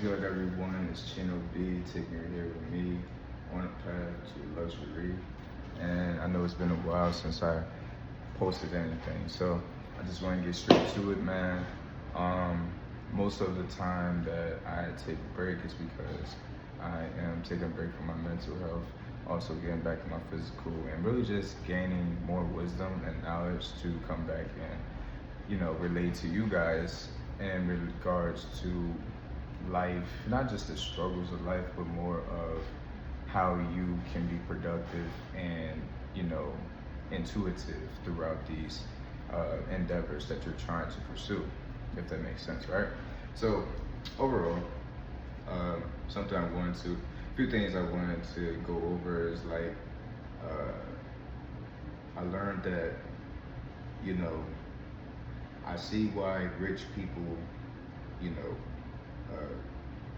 good, everyone? It's Chino B taking you here with me on a path to luxury. And I know it's been a while since I posted anything, so I just want to get straight to it, man. Most of the time that I take a break is because I am taking a break from my mental health, also getting back to my physical, and really just gaining more wisdom and knowledge to come back and, relate to you guys in regards to life, not just the struggles of life, but more of how you can be productive and, intuitive throughout these endeavors that you're trying to pursue, if that makes sense, right? So, overall, something I wanted to, a few things I wanted to go over is like, I learned that, you know, I see why rich people, you know,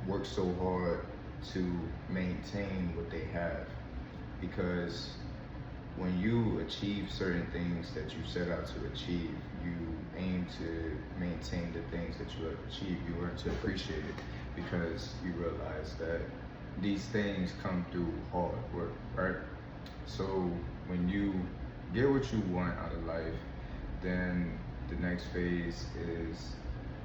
work so hard to maintain what they have, because when you achieve certain things that you set out to achieve, you aim to maintain the things that you have achieved. You learn to appreciate it because you realize that these things come through hard work, right? So when you get what you want out of life, then the next phase is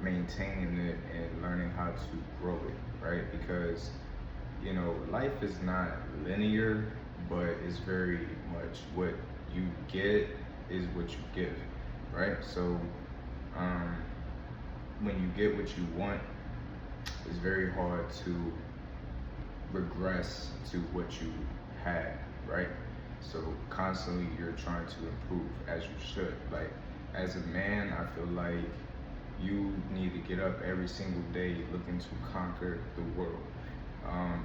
maintaining it and learning how to grow it, right? Because life is not linear, but it's very much what you get is what you give, right? So when you get what you want, it's very hard to regress to what you had, right? So constantly you're trying to improve, as you should. Like, as a man, I feel like you need to get up every single day looking to conquer the world.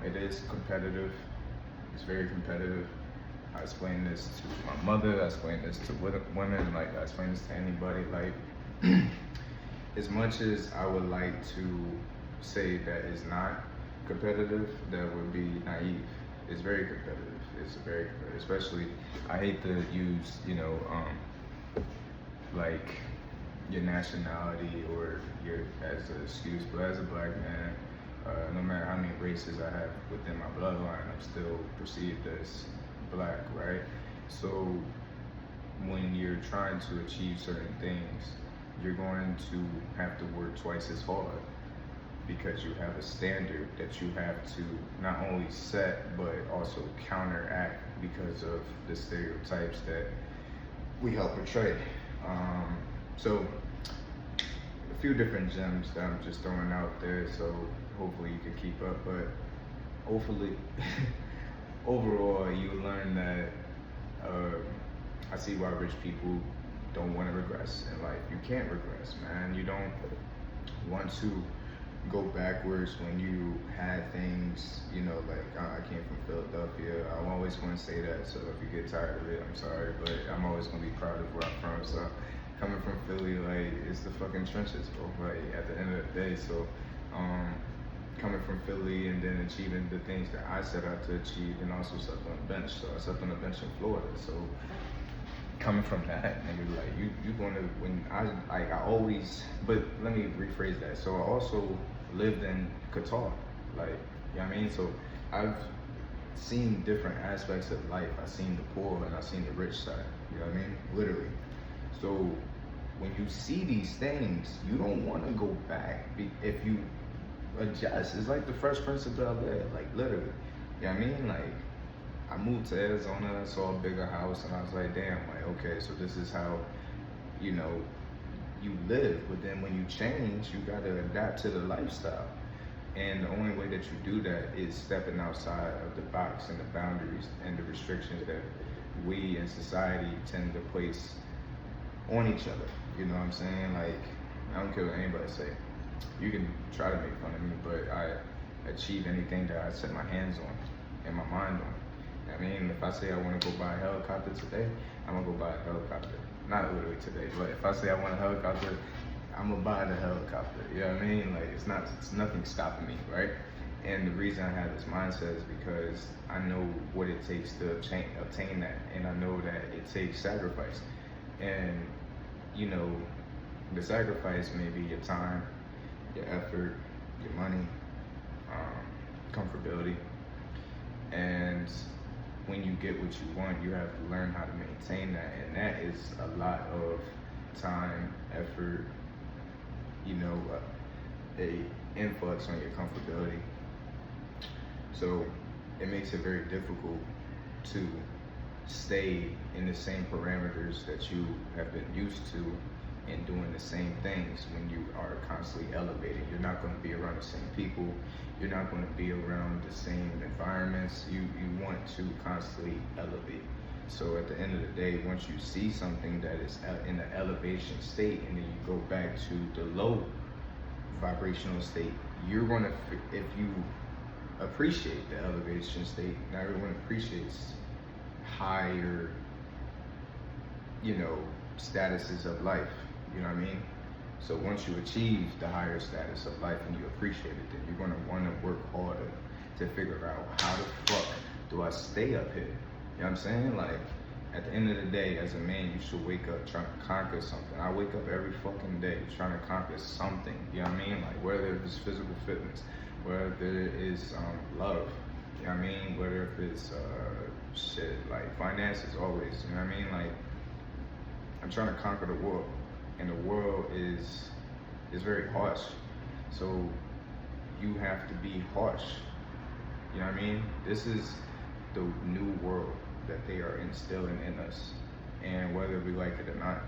It is competitive. It's very competitive. I explain this to my mother. I explain this to women. Like, I explain this to anybody. Like, as much as I would like to say that it's not competitive, that would be naive. It's very competitive. It's very competitive. Especially, I hate to use, like your nationality or your as an excuse, but as a black man, no matter how many races I have within my bloodline, I'm still perceived as black, right? So when you're trying to achieve certain things, you're going to have to work twice as hard because you have a standard that you have to not only set but also counteract because of the stereotypes that we help portray. So a few different gems that I'm just throwing out there, so hopefully you can keep up. But hopefully, overall, you learn that I see why rich people don't want to regress in life. You can't regress, man. You don't want to go backwards when you had things, like I came from Philadelphia. I always want to say that, so if you get tired of it, I'm sorry, but I'm always going to be proud of where I'm from. So coming from Philly, like, it's the fucking trenches, bro, like, at the end of the day. So coming from Philly and then achieving the things that I set out to achieve, and also slept on a bench. So I slept on a bench in Florida. So coming from that, nigga, like, you gonna, when I always, but let me rephrase that. So I also lived in Qatar, like, you know what I mean? So I've seen different aspects of life. I've seen the poor and I've seen the rich side, you know what I mean? Literally. So when you see these things, you don't want to go back if you adjust. It's like the Fresh Prince of Bel-Air, like, literally, you know what I mean? Like, I moved to Arizona, saw a bigger house, and I was like, damn, like, okay, so this is how, you live. But then when you change, you gotta adapt to the lifestyle. And the only way that you do that is stepping outside of the box and the boundaries and the restrictions that we in society tend to place on each other. You know what I'm saying? Like, I don't care what anybody say. You can try to make fun of me, but I achieve anything that I set my hands on and my mind on. I mean, if I say I want to go buy a helicopter today, I'm gonna go buy a helicopter. Not literally today, but if I say I want a helicopter, I'm gonna buy the helicopter. You know what I mean? Like, it's nothing stopping me, right? And the reason I have this mindset is because I know what it takes to obtain that, and I know that it takes sacrifice. And the sacrifice may be your time, your effort, your money, comfortability. And when you get what you want, you have to learn how to maintain that. And that is a lot of time, effort, a influx on your comfortability. So it makes it very difficult to stay in the same parameters that you have been used to and doing the same things when you are constantly elevating. You're not going to be around the same people. You're not going to be around the same environments. You want to constantly elevate. So at the end of the day, once you see something that is in the elevation state and then you go back to the low vibrational state, you're going to, if you appreciate the elevation state, now everyone appreciates higher, statuses of life, you know what I mean? So once you achieve the higher status of life and you appreciate it, then you're going to want to work harder to figure out how the fuck do I stay up here? You know what I'm saying? Like, at the end of the day, as a man, you should wake up trying to conquer something. I wake up every fucking day trying to conquer something, you know what I mean? Like, whether it's physical fitness, whether it is love, you know what I mean? Whether if it's like finances always, you know what I mean? Like, I'm trying to conquer the world, and the world is very harsh. So you have to be harsh, you know what I mean? This is the new world that they are instilling in us, and whether we like it or not,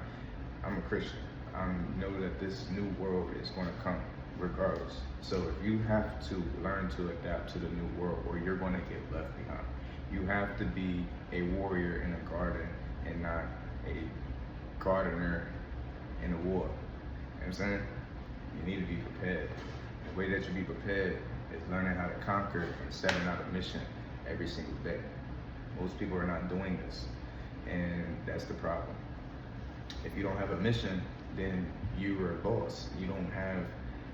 I'm a Christian. I know that this new world is going to come regardless. So if you have to learn to adapt to the new world, or you're going to get left behind. You have to be a warrior in a garden and not a gardener in a war. You know what I'm saying? You need to be prepared. The way that you be prepared is learning how to conquer and setting out a mission every single day. Most people are not doing this, and that's the problem. If you don't have a mission, then you are lost. You don't have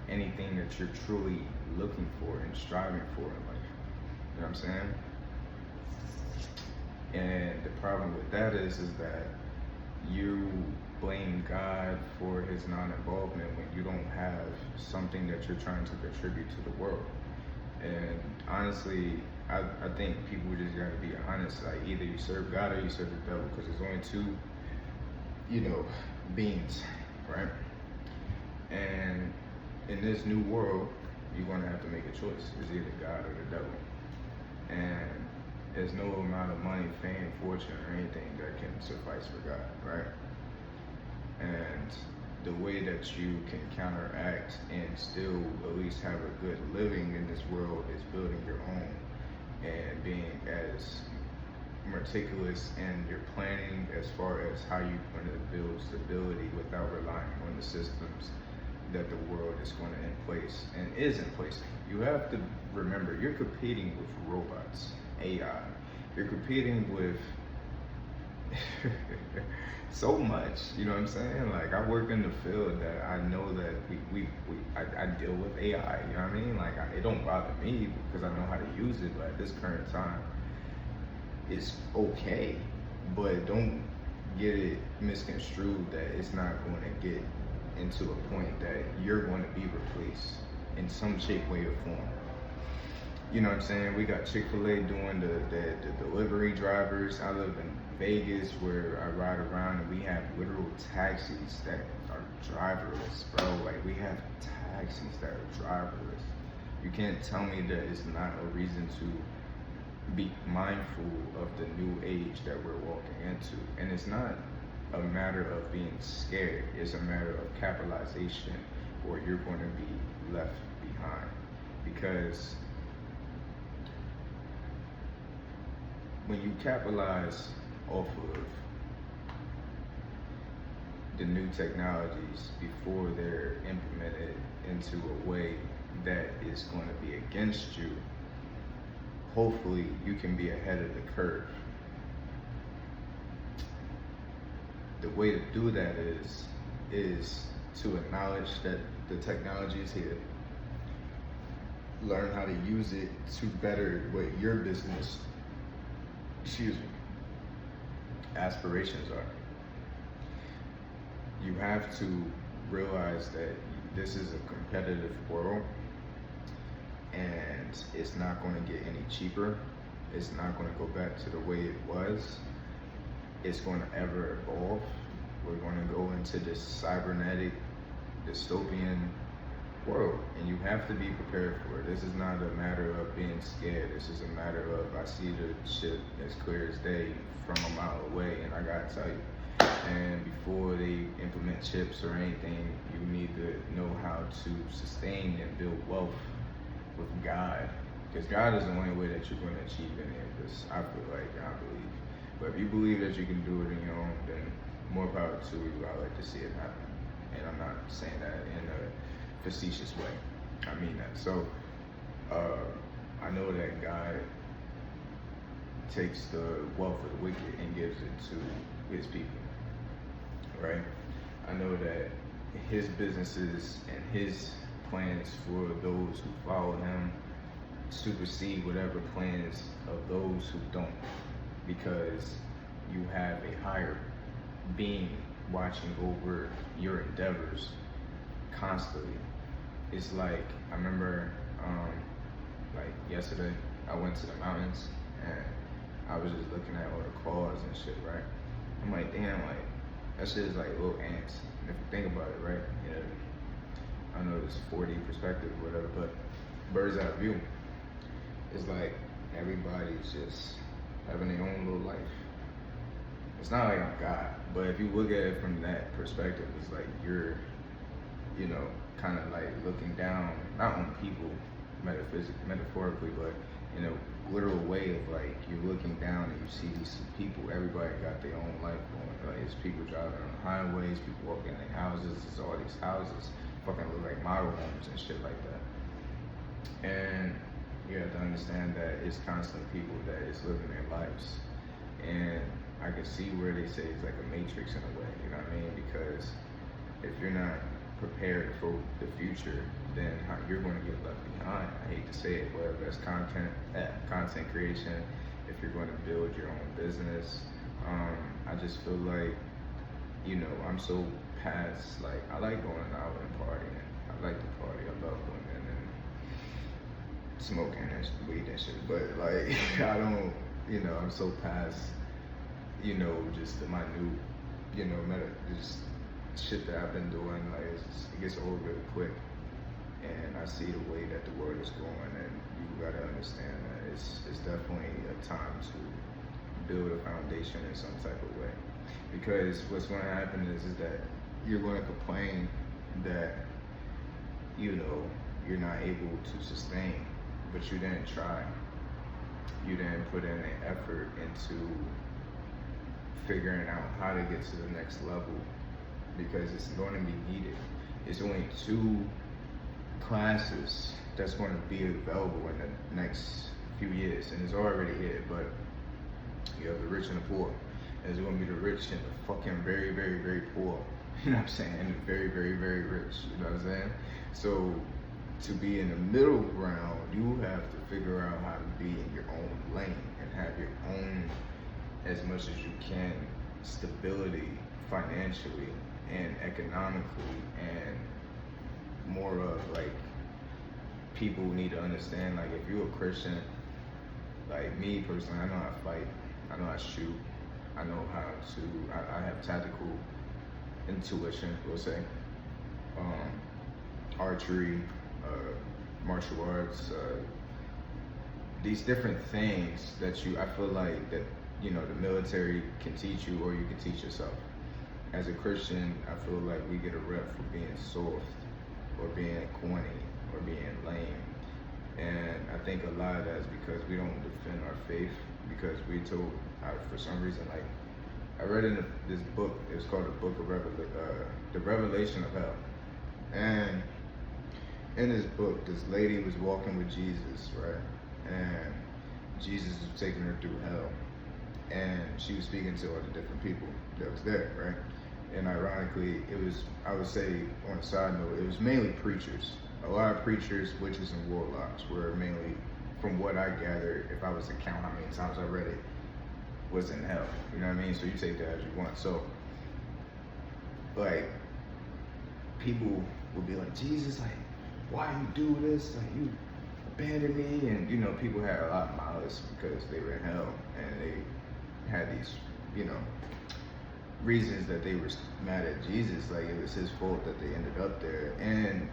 anything that you're truly looking for and striving for in life. You know what I'm saying? And the problem with that is that you blame God for his non-involvement when you don't have something that you're trying to contribute to the world. And honestly, I think people just gotta be honest. Like, either you serve God or you serve the devil, because there's only two, beings, right? And in this new world, you're gonna have to make a choice. It's either God or the devil. And there's no amount of money, fame, fortune, or anything that can suffice for God, right? And the way that you can counteract and still at least have a good living in this world is building your own and being as meticulous in your planning as far as how you're going to build stability without relying on the systems that the world is going to in place and is in place. You have to remember, you're competing with robots, AI. You're competing with so much, you know what I'm saying? Like, I work in the field that I know that I deal with AI, you know what I mean? Like, it don't bother me because I know how to use it, but at this current time, it's okay, but don't get it misconstrued that it's not going to get into a point that you're going to be replaced in some shape, way, or form. You know what I'm saying? We got Chick-fil-A doing the delivery drivers. I live in Vegas where I ride around and we have literal taxis that are driverless, bro. Like, we have taxis that are driverless. You can't tell me that it's not a reason to be mindful of the new age that we're walking into. And it's not a matter of being scared. It's a matter of capitalization, or you're going to be left behind. Because when you capitalize off of the new technologies before they're implemented into a way that is going to be against you, hopefully you can be ahead of the curve. The way to do that is to acknowledge that the technology is here. Learn how to use it to better what your business, aspirations are. You have to realize that this is a competitive world, and and it's not going to get any cheaper. It's not going to go back to the way it was. It's going to ever evolve. We're going to go into this cybernetic, dystopian world, and you have to be prepared for it. This is not a matter of being scared. This is a matter of, I see the shit as clear as day from a mile away, and I gotta tell you. And before they implement chips or anything, you need to know how to sustain and build wealth with God, because God is the only way that you're going to achieve any of this. I feel like, I believe. But if you believe that you can do it on your own, then more power to you. I like to see it happen, and I'm not saying that in a facetious way. I mean that. So I know that God takes the wealth of the wicked and gives it to his people, right? I know that his businesses and his plans for those who follow him supersede whatever plans of those who don't, because you have a higher being watching over your endeavors constantly. It's like, I remember like yesterday I went to the mountains and I was just looking at all the claws and shit, right? I'm like, damn, like that shit is like little ants. And if you think about it, right? You know, I know it's 4D perspective or whatever, but bird's eye view. It's like everybody's just having their own little life. It's not like I'm God, but if you look at it from that perspective, it's like you're, you know, kind of like looking down, not on people metaphorically, but in a literal way of like you're looking down and you see these people, everybody got their own life going. Like it's people driving on highways, people walking in their houses, it's all these houses fucking look like model homes and shit like that. And you have to understand that it's constant people that is living their lives. And I can see where they say it's like a matrix in a way, you know what I mean? Because if you're not prepared for the future, then you're going to get left behind. I hate to say it, whether that's content creation, if you're going to build your own business. I just feel like, you know, I'm so past, like, I like going out and partying. I like to party. I love women and smoking and weed and shit. But like, I don't, you know, I'm so past, you know, just the minute, you know, just shit that I've been doing. Like, it gets old really quick. And I see the way that the world is going, and you gotta understand that it's definitely a time to build a foundation in some type of way. Because what's going to happen is that you're going to complain that, you know, you're not able to sustain, but you didn't try. You didn't put in an effort into figuring out how to get to the next level, because it's going to be needed. It's only 2 classes that's going to be available in the next few years, and it's already here, but you have the rich and the poor. There's going to be the rich and the fucking very, very, very poor. You know what I'm saying? And the very, very, very rich. You know what I'm saying? So to be in the middle ground, you have to figure out how to be in your own lane and have your own, as much as you can, stability financially and economically, and more of like, people need to understand, like, if you're a Christian, like me personally, I know how to fight, I know how to shoot, I know how to, I have tactical intuition, we'll say, archery, martial arts, these different things that I feel like that, you know, the military can teach you, or you can teach yourself. As a Christian, I feel like we get a rep for being soft, or being corny, or being lame. And I think a lot of that is because we don't defend our faith, because we told, for some reason, like, I read in this book, it's called the Book of the Revelation of Hell. And in this book, this lady was walking with Jesus, right? And Jesus was taking her through hell. And she was speaking to all the different people that was there, right? And ironically, it was, I would say, on a side note, it was mainly preachers. A lot of preachers, witches, and warlocks were mainly, from what I gathered, if I was to count how many times I read it, was in hell. You know what I mean? So you take that as you want. So, like, people would be like, Jesus, like, why you do this? Like, you abandoned me, and you know, people had a lot of malice because they were in hell, and they had these, you know, reasons that they were mad at Jesus, like it was his fault that they ended up there. And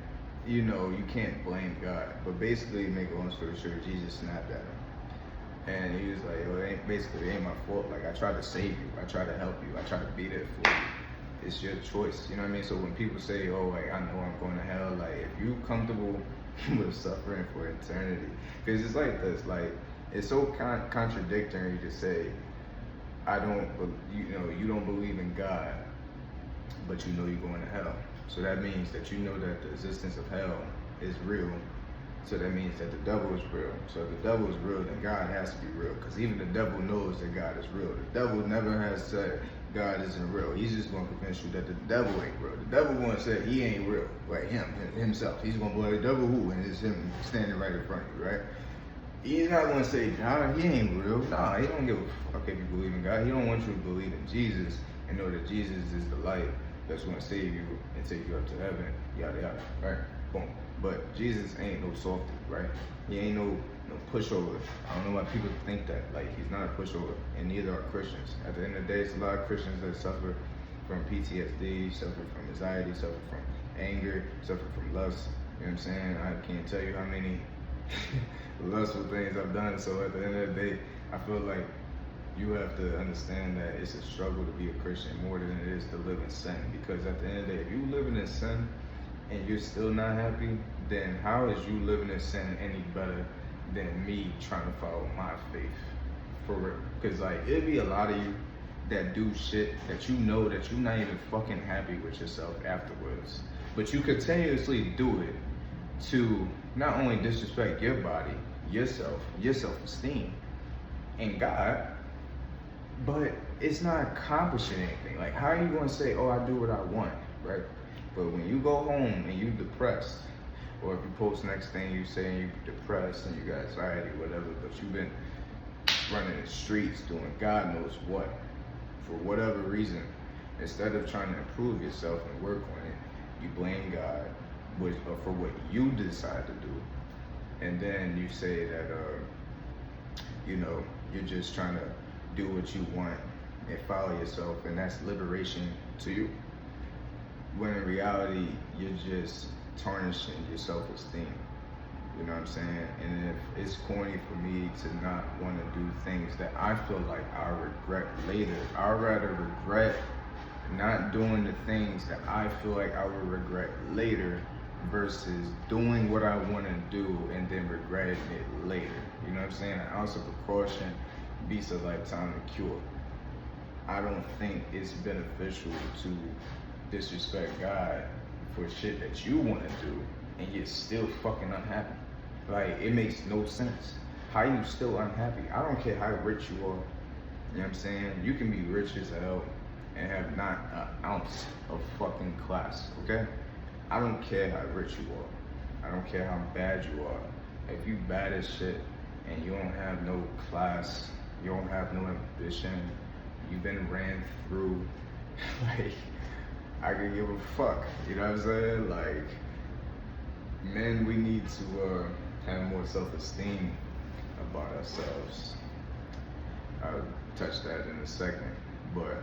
you know, you can't blame God, but basically, make a long story short, Jesus snapped at him. And he was like, well, it ain't my fault. Like, I try to save you. I try to help you. I try to be there for you. It's your choice. You know what I mean? So when people say, oh, like, I know I'm going to hell, like, if you comfortable with suffering for eternity, because it's like this, like, it's so contradictory to say, you don't believe in God, but you know you're going to hell. So that means that you know that the existence of hell is real. So that means that the devil is real. So if the devil is real, then God has to be real. Because even the devil knows that God is real. The devil never has said God isn't real. He's just going to convince you that the devil ain't real. The devil going to say he ain't real. Like himself. He's going to be like, the devil who? And it's him standing right in front of you, right? He's not going to say, God, he ain't real. Nah, he don't give a fuck if you believe in God. He don't want you to believe in Jesus and know that Jesus is the light that's going to save you and take you up to heaven, yada yada, right? Boom. But Jesus ain't no softy, right? He ain't no pushover. I don't know why people think that. Like, he's not a pushover, and neither are Christians. At the end of the day, it's a lot of Christians that suffer from PTSD, suffer from anxiety, suffer from anger, suffer from lust. You know what I'm saying? I can't tell you how many lustful things I've done. So at the end of the day, I feel like you have to understand that it's a struggle to be a Christian more than it is to live in sin. Because at the end of the day, if you living in sin and you're still not happy, then how is you living in sin any better than me trying to follow my faith? For real. Because like, it'd be a lot of you that do shit that you know that you're not even fucking happy with yourself afterwards. But you continuously do it to not only disrespect your body, yourself, your self-esteem, and God, but it's not accomplishing anything. Like, how are you going to say, oh, I do what I want, right? But when you go home and you depressed, or if you post next thing you saying you're depressed and you got anxiety, whatever, but you've been running the streets doing God knows what, for whatever reason, instead of trying to improve yourself and work on it, you blame God for what you decide to do. And then you say that, you're just trying to do what you want and follow yourself, and that's liberation to you. When in reality, you're just tarnishing your self-esteem. You know what I'm saying? And if it's corny for me to not want to do things that I feel like I'll regret later, I'd rather regret not doing the things that I feel like I will regret later versus doing what I want to do and then regretting it later. You know what I'm saying? An ounce of precaution beats a lifetime of cure. I don't think it's beneficial to disrespect God for shit that you want to do and you're still fucking unhappy. Like, it makes no sense. How you still unhappy? I don't care how rich you are. You know what I'm saying? You can be rich as hell and have not an ounce of fucking class, okay? I don't care how rich you are. I don't care how bad you are. If you bad as shit and you don't have no class, you don't have no ambition, you've been ran through, like, I could give a fuck, you know what I'm saying? Like, men, we need to have more self-esteem about ourselves. I'll touch that in a second, but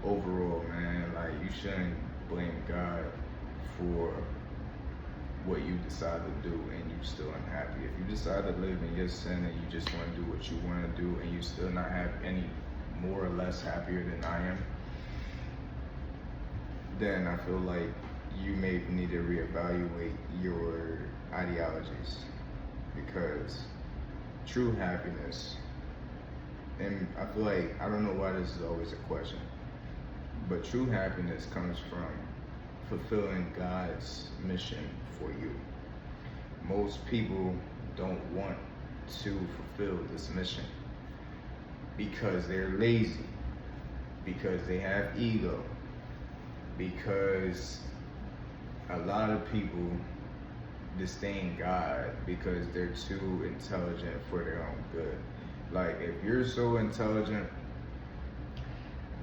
overall, man, like, you shouldn't blame God for what you decide to do and you still unhappy. If you decide to live in your sin and you just want to do what you want to do and you still not have any more or less happier than I am, then I feel like you may need to reevaluate your ideologies, because true happiness, and I feel like, I don't know why this is always a question, but true happiness comes from fulfilling God's mission for you. Most people don't want to fulfill this mission because they're lazy, because they have ego, because a lot of people disdain God because they're too intelligent for their own good. Like, if you're so intelligent,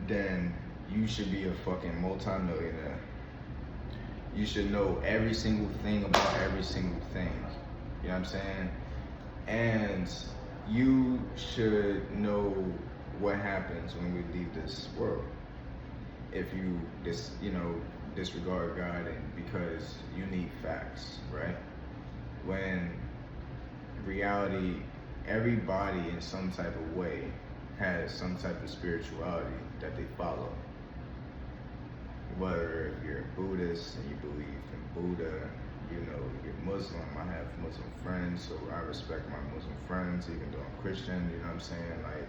then you should be a fucking multi-millionaire. You should know every single thing about every single thing. You know what I'm saying? And you should know what happens when we leave this world. If you disregard God, and because you need facts, right? When reality, everybody in some type of way has some type of spirituality that they follow. Whether if you're a Buddhist and you believe in Buddha, you're Muslim. I have Muslim friends, so I respect my Muslim friends, even though I'm Christian, you know what I'm saying? Like,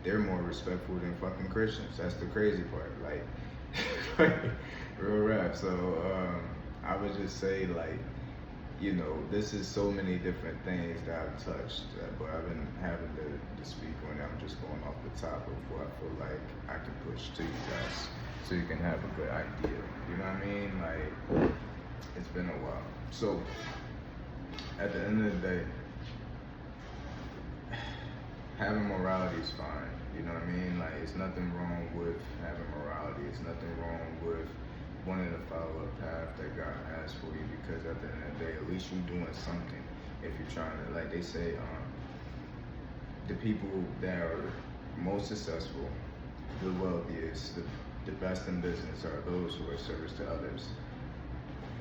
they're more respectful than fucking Christians. That's the crazy part. Like, real rap. So, I would just say, like, this is so many different things that I've touched, but I've been having to speak on it. I'm just going off the top of what I feel like I can push to you guys so you can have a good idea. You know what I mean? Like, it's been a while. So, at the end of the day, having morality is fine. You know what I mean? Like, it's nothing wrong with having morality. It's nothing wrong with wanting to follow a path that God has for you, because at the end of the day, at least you're doing something. If you're trying to, like they say, the people that are most successful, the wealthiest, the best in business are those who are service to others.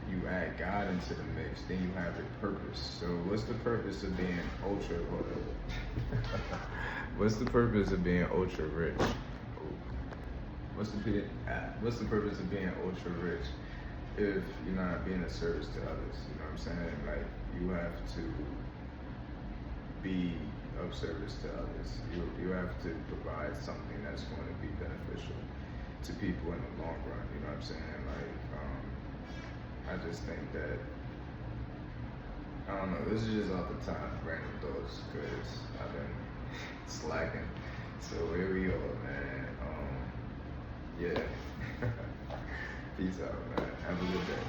You add God into the mix, then you have a purpose. So what's the purpose of being what's the purpose of being ultra rich? What's the purpose of being ultra rich if you're not being of service to others? You know what I'm saying? Like, you have to be of service to others. You have to provide something that's going to be beneficial to people in the long run. You know what I'm saying? Like, I just think that, I don't know, this is just off the top, random thoughts, because I've been slacking. So here we go, man. Yeah. Peace out, man. Have a good day.